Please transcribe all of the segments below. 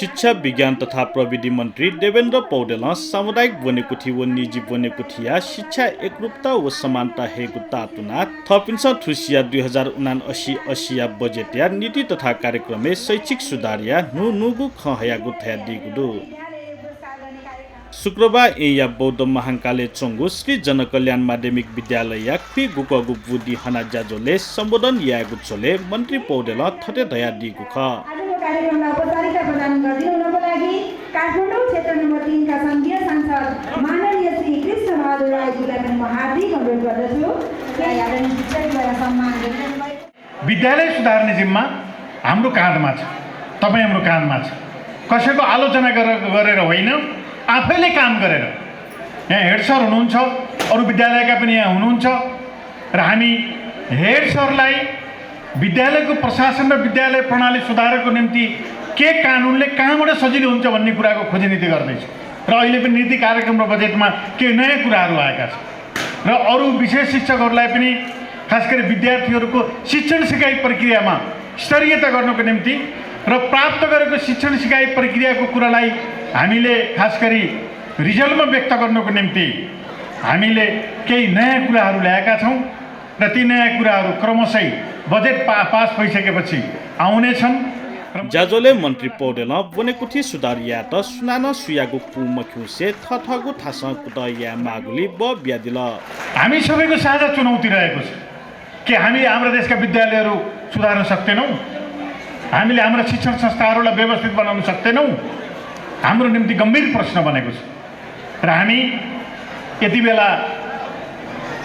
शिक्षा विज्ञान तथा प्रविधि मन्त्री देवेन्द्र पौडेल सामुदायिक बनेकुठी व निजी बनेकुठिया शिक्षा एकरूपता व समानता हेगु तातुना थपिन्छ ठुसिया 2079-80 बजेटिया नीति तथा कार्यक्रमे शैक्षिक सुधारिया नुगु खहयागु थया दिगुदु शुक्रबार एया बौद्ध महाकाले चोंगु श्री जनकल्याण माध्यमिक विद्यालय याक्फी गुकगु बुद्धि हनाजाजोले सम्बोधन यागु चोले मन्त्री पौडेल थटे दया दिगु ख कार्यक्रमलाई औपचारिकता प्रदान गरिदिनुको लागि काठमाडौँ क्षेत्र नम्बर 3 का संघीय सांसद माननीय श्री कृष्ण बहादुर राईजीलाई पनि म हार्दिक अनुरोध गर्दछु कि आदरणीय शिक्षकद्वारा सम्मान गरिनु। विद्यालय सुधार्ने जिम्मा हाम्रो काँधमा छ, तपाईँ हाम्रो काँधमा छ। कसैको आलोचना गरेर होइन, आफैले काम गरेर। यहाँ हेड सर हुनुहुन्छ, अरू विद्यालयका पनि यहाँ हुनुहुन्छ र हामी हेड सरलाई विद्यालयको प्रशासन र विद्यालय प्रणाली सुधारको निम्ति के कानुनले कहाँबाट सजिलो हुन्छ भन्ने कुराको खोजी नीति गर्दैछ र अहिले पनि नीति कार्यक्रम र बजेटमा केही नयाँ कुराहरू आएका छन् र अरू विशेष शिक्षकहरूलाई पनि खास गरी विद्यार्थीहरूको शिक्षण सिकाइ प्रक्रियामा स्तरीयता गर्नको निम्ति र प्राप्त गरेको शिक्षण सिकाइ प्रक्रियाको कुरालाई हामीले खास गरी रिजल्टमा व्यक्त गर्नको निम्ति हामीले केही नयाँ कुराहरू ल्याएका छौँ र ती नयाँ कुराहरू क्रमशः बजेट पास भइसकेपछि आउनेछन्। जाजोले मन्त्री पौडेल बनेकुठी सुधारिया त सुनान सुयागु पुमख्युसे थथगु थास कुत या मागुली ब ब्यादिल हामी सबैको साझा चुनौती रहेको छ कि हामी हाम्रो देशका विद्यालयहरू सुधार्न सक्दैनौँ, हामीले हाम्रा शिक्षण संस्थाहरूलाई व्यवस्थित बनाउन सक्दैनौँ। हाम्रो निम्ति गम्भीर प्रश्न बनेको छ र हामी यति बेला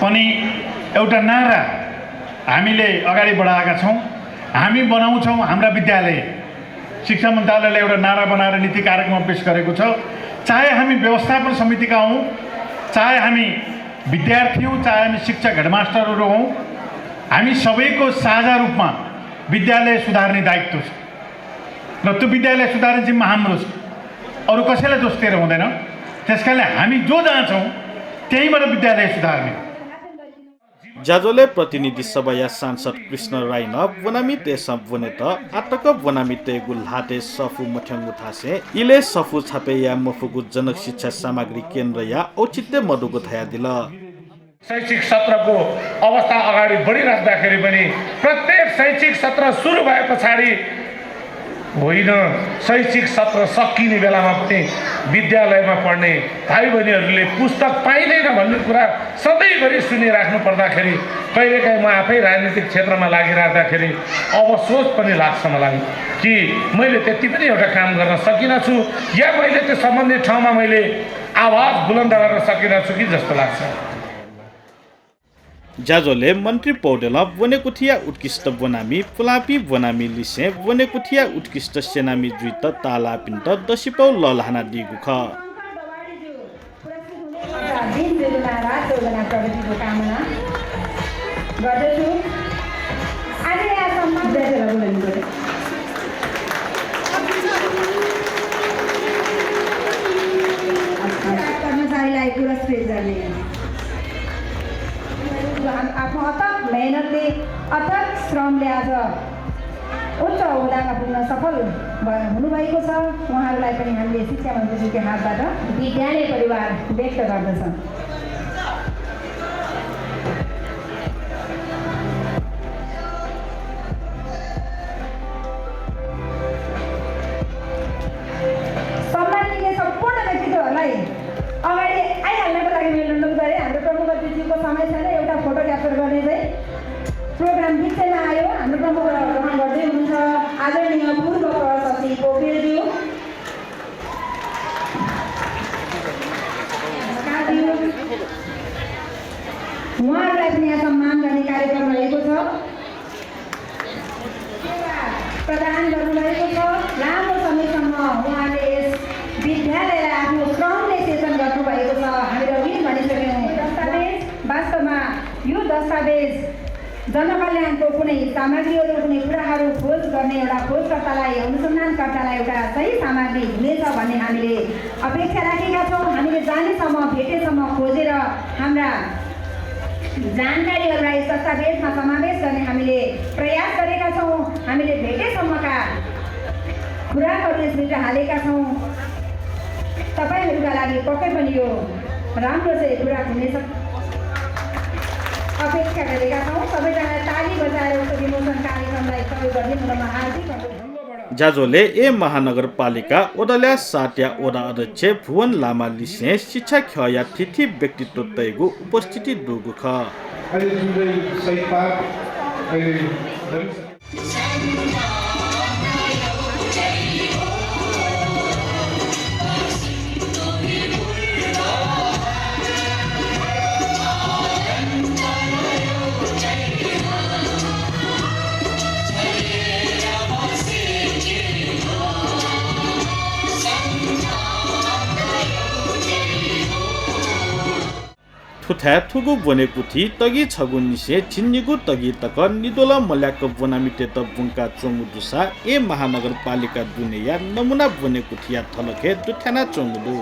पनि एउटा नारा हामीले अगाडि बढाएका छौँ। हामी बनाउँछौँ हाम्रा विद्यालय। शिक्षा मन्त्रालयले एउटा नारा बनाएर नीति कार्यक्रममा पेश गरेको छ। चाहे हामी व्यवस्थापन समितिका हौँ, चाहे हामी विद्यार्थी हौँ, चाहे हामी शिक्षक हेडमास्टरहरू हौँ, हामी सबैको साझा रूपमा विद्यालय सुधार्ने दायित्व छ र त्यो विद्यालय सुधार्ने जिम्मा हाम्रो छ। अरू कसैलाई दोष दिएर हुँदैन। त्यसकारणले हामी जो जहाँ छौँ त्यहीँबाट विद्यालय सुधार्ने। जाजोले प्रतिनिधि सभा या सांसद कृष्ण राई न वनामी तेसा वनेत आटक वनामी ते गुल्हाटे सफु मठ्याङ्गु थासे इले सफु छापे या मफुगु जनक शिक्षा सामग्री केन्द्र या औचित्य मधुको थया दिल। शैक्षिक सत्रको अवस्था अगाडि बढिराख्दाखेरि पनि प्रत्येक शैक्षिक सत्र सुरु भए पछाडि होइन, शैक्षिक सत्र सकिने बेलामा पनि विद्यालयमा पढ्ने भाइ बहिनीहरूले पुस्तक पाइँदैन भन्ने कुरा सधैँभरि सुनिराख्नु पर्दाखेरि कहिलेकाहीँ म आफै राजनीतिक क्षेत्रमा लागिराख्दाखेरि अवसोच पनि लाग्छ मलाई कि मैले त्यति पनि एउटा काम गर्न सकिनँ छु या मैले त्यो सम्बन्धित ठाउँमा मैले आवाज बुलन्द गर्न सकिनँ छु कि जस्तो लाग्छ। जाजोले मन्त्री पौडेल वनेकुठिया उत्कृष्ट वनामी पुलापी वनामी लिसे वनेकुठिया उत्कृष्ट सेनामी जुइत ताला पिन्त दसिपौ ललहाना दिगु ख कर्मचारीलाई पुरस्कृत गर्ने आफ्नो अथक मेहनतले अथक श्रमले आज उच्च ओहदामा पुग्न सफल हुनुभएको छ। उहाँहरूलाई पनि हामीले शिक्षा मन्त्रीजीको हातबाट विद्यालय परिवार व्यक्त गर्दछौँ। सम्मानित सम्पूर्ण व्यक्तित्वहरूलाई अगाडि आइहाल्नको लागि मैले अनुरोध गरेँ। हाम्रो प्रमुख अतिथिको समय छैन, एउटा फोटो क्याप्चर गर्ने चाहिँ प्रोग्राम बिचैमा आयो। हाम्रो प्रमुख ग्रहण गर्दै हुनुहुन्छ आदरणीय पूर्व प्रशासक पोखरेलज्यू, उहाँहरूलाई पनि यहाँ सम्मान गर्ने कार्यक्रम रहेको छ, प्रदान गर्नुभएको छ। लामो समयसम्म उहाँले यस विद्यालयलाई आफ्नो श्रमले सेचन गर्नुभएको छ। हामीले अघि भनिसक्यौँ, दस्तावेज वास्तवमा यो दस्तावेज जनकल्याणको कुनै सामग्रीहरू कुनै कुराहरू खोज गर्ने एउटा खोजकर्तालाई अनुसन्धानकर्तालाई एउटा सही सामग्री हुनेछ भन्ने हामीले अपेक्षा राखेका छौँ। हामीले जानेसम्म भेटेसम्म खोजेर हाम्रा जानकारीहरूलाई दस्तावेजमा समावेश गर्ने हामीले प्रयास गरेका छौँ। हामीले भेटेसम्मका खुराकहरू यसभित्र हालेका छौँ तपाईँहरूका लागि पक्कै पनि यो राम्रो चाहिँ खुराक हुनेछ अपेक्षा गरेका छौँ सबैजना ताली बजाएर उक्त विमोचन कार्यक्रमलाई सहयोग गरिदिनु म हार्दिक अनुरोध जाजोले ए महानगरपालिका ओदल्या साट्या ओडा अध्यक्ष भुवन लामा लिसे शिक्षा खया तिथि व्यक्तित्व तयगु उपस्थिति दुगु ख अहिले जुन चाहिँ शहीद पार्क अहिले थुथा थुगु बनेको थी तगी छगु निसे छिन्निगु तगी तक निदोला मल्याक बनामिते त बुंका चोंगु दुसा ए महानगरपालिका दुनिया नमुना बनेको थिया थलखे दुथाना चोंगु